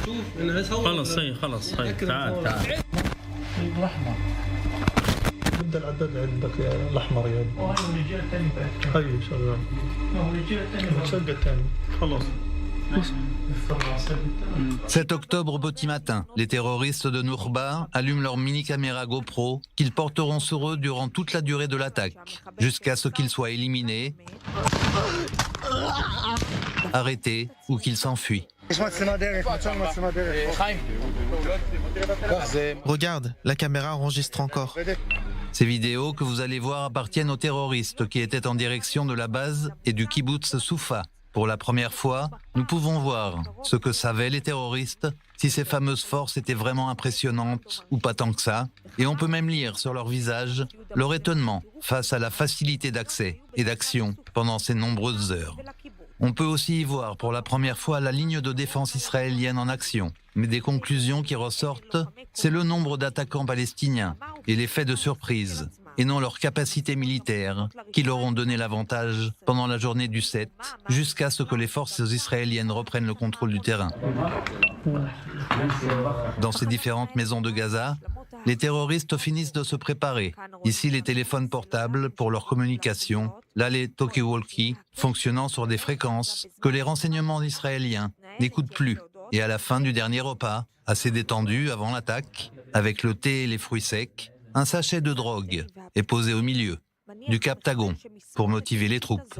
خلص هي خلص هي تعال تعال. الأحمر بدي العداد عندك يا الأحمر يا وهي رجال ثاني هي شغال هو رجال ثاني شقة ثاني خلص. 7 octobre au petit matin, les terroristes de Nourba allument leur mini-caméra GoPro qu'ils porteront sur eux durant toute la durée de l'attaque, jusqu'à ce qu'ils soient éliminés, arrêtés ou qu'ils s'enfuient. Regarde, la caméra enregistre encore. Ces vidéos que vous allez voir appartiennent aux terroristes qui étaient en direction de la base et du kibbutz Soufa. Pour la première fois, nous pouvons voir ce que savaient les terroristes, si ces fameuses forces étaient vraiment impressionnantes ou pas tant que ça, et on peut même lire sur leur visage leur étonnement face à la facilité d'accès et d'action pendant ces nombreuses heures. On peut aussi y voir pour la première fois la ligne de défense israélienne en action. Mais des conclusions qui ressortent, c'est le nombre d'attaquants palestiniens et l'effet de surprise, et non leur capacité militaire, qui leur ont donné l'avantage pendant la journée du 7, jusqu'à ce que les forces israéliennes reprennent le contrôle du terrain. Dans ces différentes maisons de Gaza, les terroristes finissent de se préparer. Ici, les téléphones portables pour leur communication, là les talkie-walkie, fonctionnant sur des fréquences que les renseignements israéliens n'écoutent plus. Et à la fin du dernier repas, assez détendu avant l'attaque, avec le thé et les fruits secs, un sachet de drogue est posé au milieu, du captagon, pour motiver les troupes.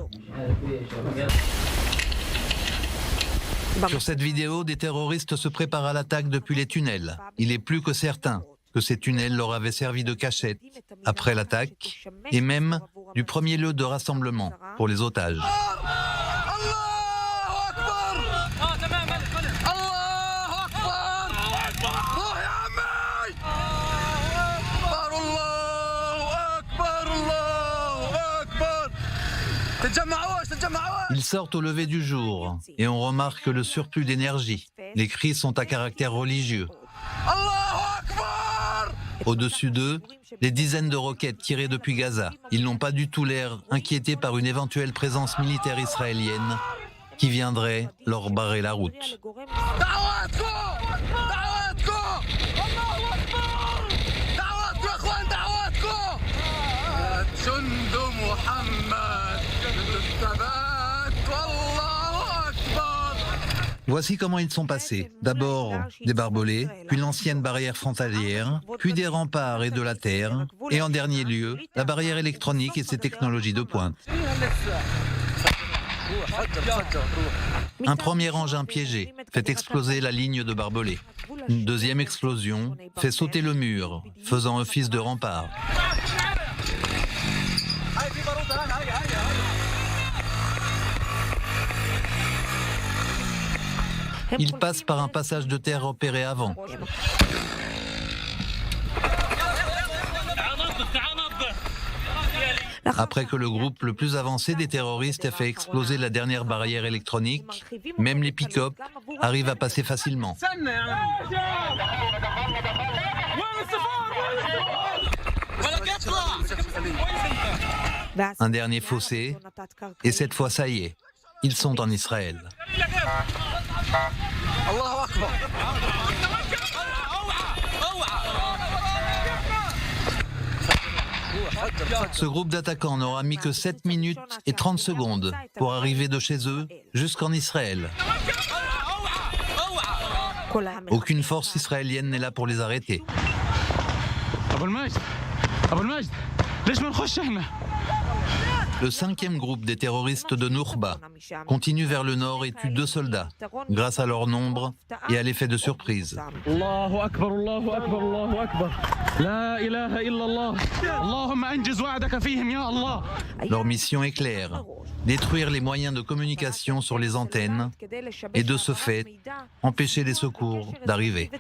Sur cette vidéo, des terroristes se préparent à l'attaque depuis les tunnels. Il est plus que certain que ces tunnels leur avaient servi de cachette après l'attaque et même du premier lieu de rassemblement pour les otages. Ils sortent au lever du jour et on remarque le surplus d'énergie. Les cris sont à caractère religieux. Au-dessus d'eux, des dizaines de roquettes tirées depuis Gaza. Ils n'ont pas du tout l'air inquiétés par une éventuelle présence militaire israélienne qui viendrait leur barrer la route. Voici comment ils sont passés. D'abord des barbelés, puis l'ancienne barrière frontalière, puis des remparts et de la terre, et en dernier lieu, la barrière électronique et ses technologies de pointe. Un premier engin piégé fait exploser la ligne de barbelés. Une deuxième explosion fait sauter le mur, faisant office de rempart. Ils passent par un passage de terre repéré avant. Après que le groupe le plus avancé des terroristes ait fait exploser la dernière barrière électronique, même les pick-up arrivent à passer facilement. Un dernier fossé, et cette fois ça y est, ils sont en Israël. Ce groupe d'attaquants n'aura mis que 7 minutes et 30 secondes pour arriver de chez eux jusqu'en Israël. Aucune force israélienne n'est là pour les arrêter. Le 5e groupe des terroristes de Nourba continue vers le nord et tue 2 soldats, grâce à leur nombre et à l'effet de surprise. Leur mission est claire, détruire les moyens de communication sur les antennes et de ce fait, empêcher les secours d'arriver.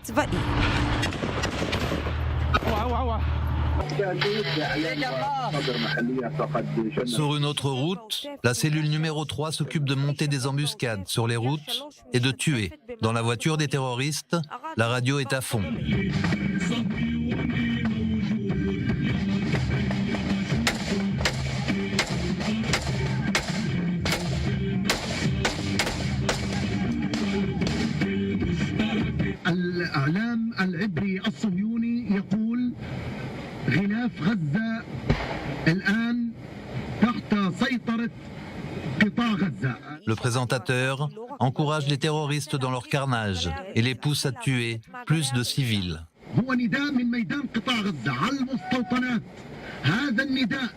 Sur une autre route, la cellule numéro 3 s'occupe de monter des embuscades sur les routes et de tuer. Dans la voiture des terroristes, la radio est à fond. encouragent les terroristes dans leur carnage et les poussent à tuer plus de civils. هو نداء من ميدان قطاع غزة على المستوطنات. هذا النداء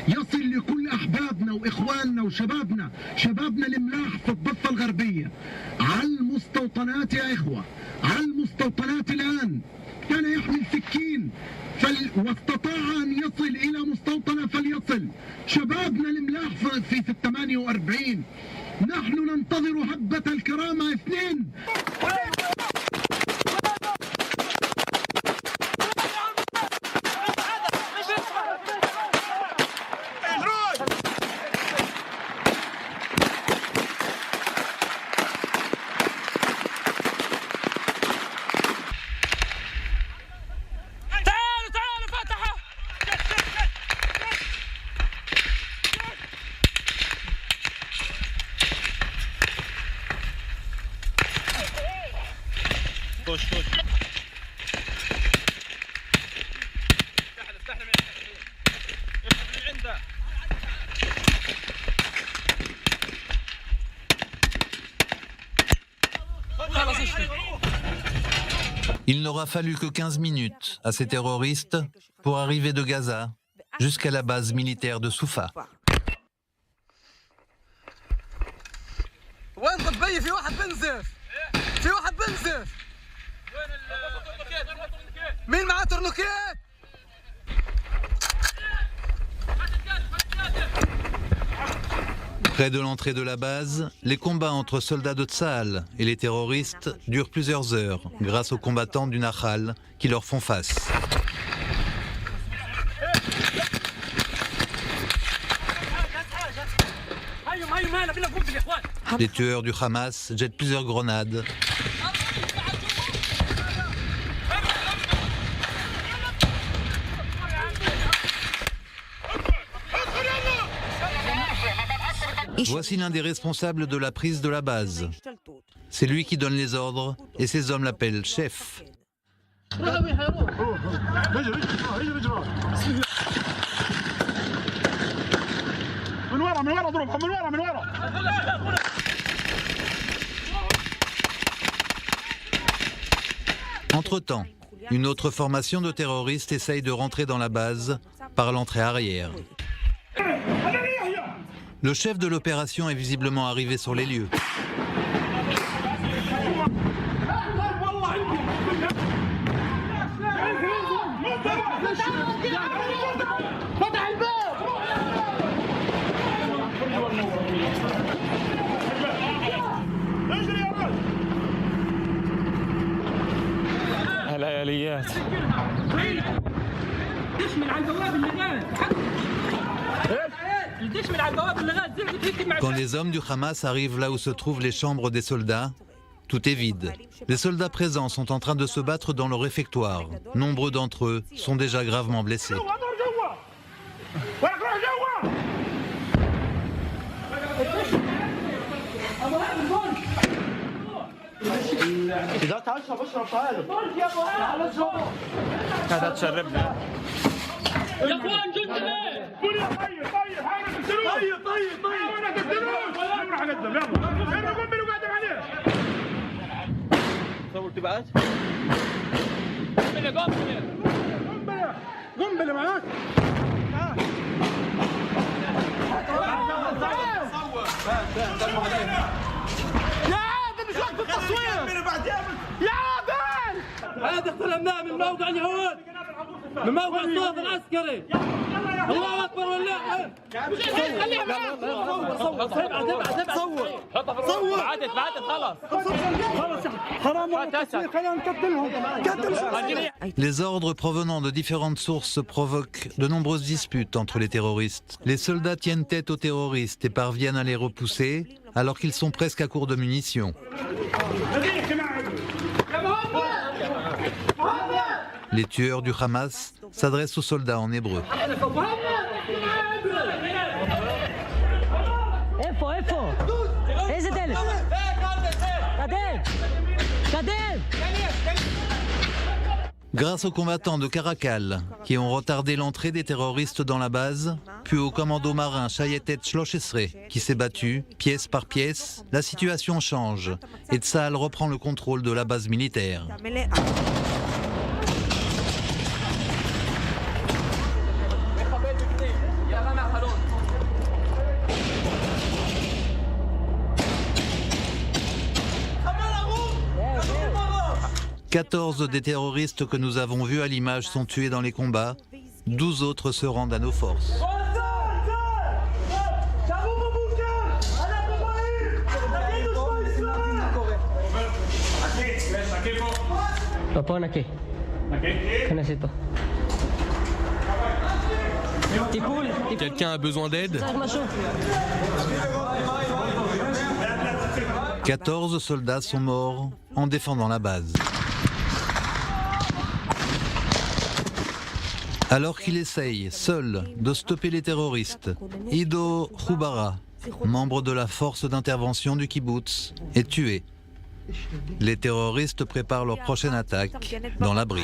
يصل لكل أحبابنا وإخواننا وشبابنا، شبابنا الملاح في الضفة الغربية. على المستوطنات يا إخوة، على المستوطنات الآن. كان يحمل سكين واستطاع أن يصل إلى مستوطنة فليصل. شبابنا الملاح في 48. نحن ننتظر هبة الكرامة 2. Il n'aura fallu que 15 minutes à ces terroristes pour arriver de Gaza jusqu'à la base militaire de Soufa. Près de l'entrée de la base, les combats entre soldats de Tsahal et les terroristes durent plusieurs heures grâce aux combattants du Nahal qui leur font face. Les tueurs du Hamas jettent plusieurs grenades. Voici l'un des responsables de la prise de la base. C'est lui qui donne les ordres et ses hommes l'appellent chef. Entre-temps, une autre formation de terroristes essaye de rentrer dans la base par l'entrée arrière. Le chef de l'opération est visiblement arrivé sur les lieux. Quand les hommes du Hamas arrivent là où se trouvent les chambres des soldats, tout est vide. Les soldats présents sont en train de se battre dans le réfectoire. Nombreux d'entre eux sont déjà gravement blessés. هذا استلمناه من موقع اليهود من موقع الصوت العسكري. الله اكبر والله. صور بعدت خلاص. Les ordres provenant de différentes sources provoquent de nombreuses disputes entre les terroristes. Les soldats tiennent tête aux terroristes et parviennent à les repousser alors qu'ils sont presque à court de munitions. Les tueurs du Hamas s'adressent aux soldats en hébreu. Grâce aux combattants de Caracal, qui ont retardé l'entrée des terroristes dans la base, puis au commando marin Chayetet Shlochesre, qui s'est battu, pièce par pièce, la situation change et Tsahal reprend le contrôle de la base militaire. « 14 des terroristes que nous avons vus à l'image sont tués dans les combats, 12 autres se rendent à nos forces. » Quelqu'un a besoin d'aide? 14 soldats sont morts en défendant la base. Alors qu'il essaye, seul, de stopper les terroristes, Ido Khoubara, membre de la force d'intervention du kibbutz, est tué. Les terroristes préparent leur prochaine attaque dans l'abri.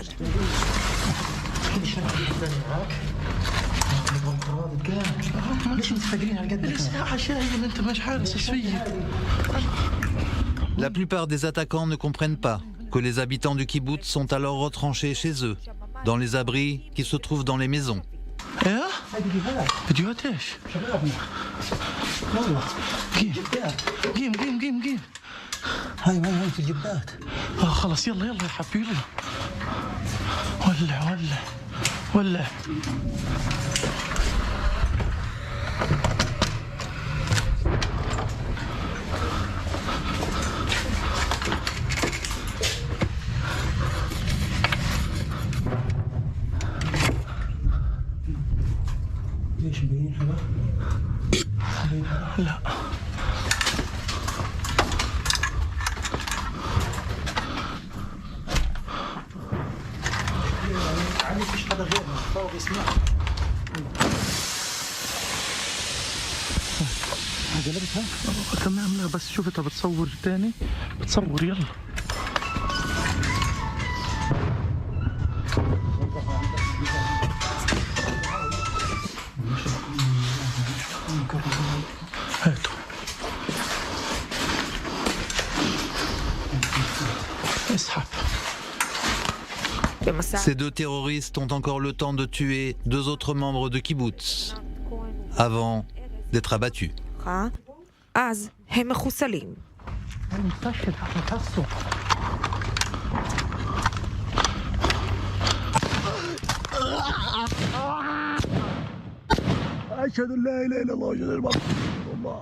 La plupart des attaquants ne comprennent pas que les habitants du kibbutz sont alors retranchés chez eux, dans les abris qui se trouvent dans les maisons. تمام لا بس شوفتها بتصور تاني بتصور يلا هاتوا اسحب. Ces deux terroristes ont encore le temps de tuer 2 autres membres de kibbutz avant d'être abattus. אז הם מחוסלים. أشهد أن لا إله إلا الله وأشهد أن محمدا رسول الله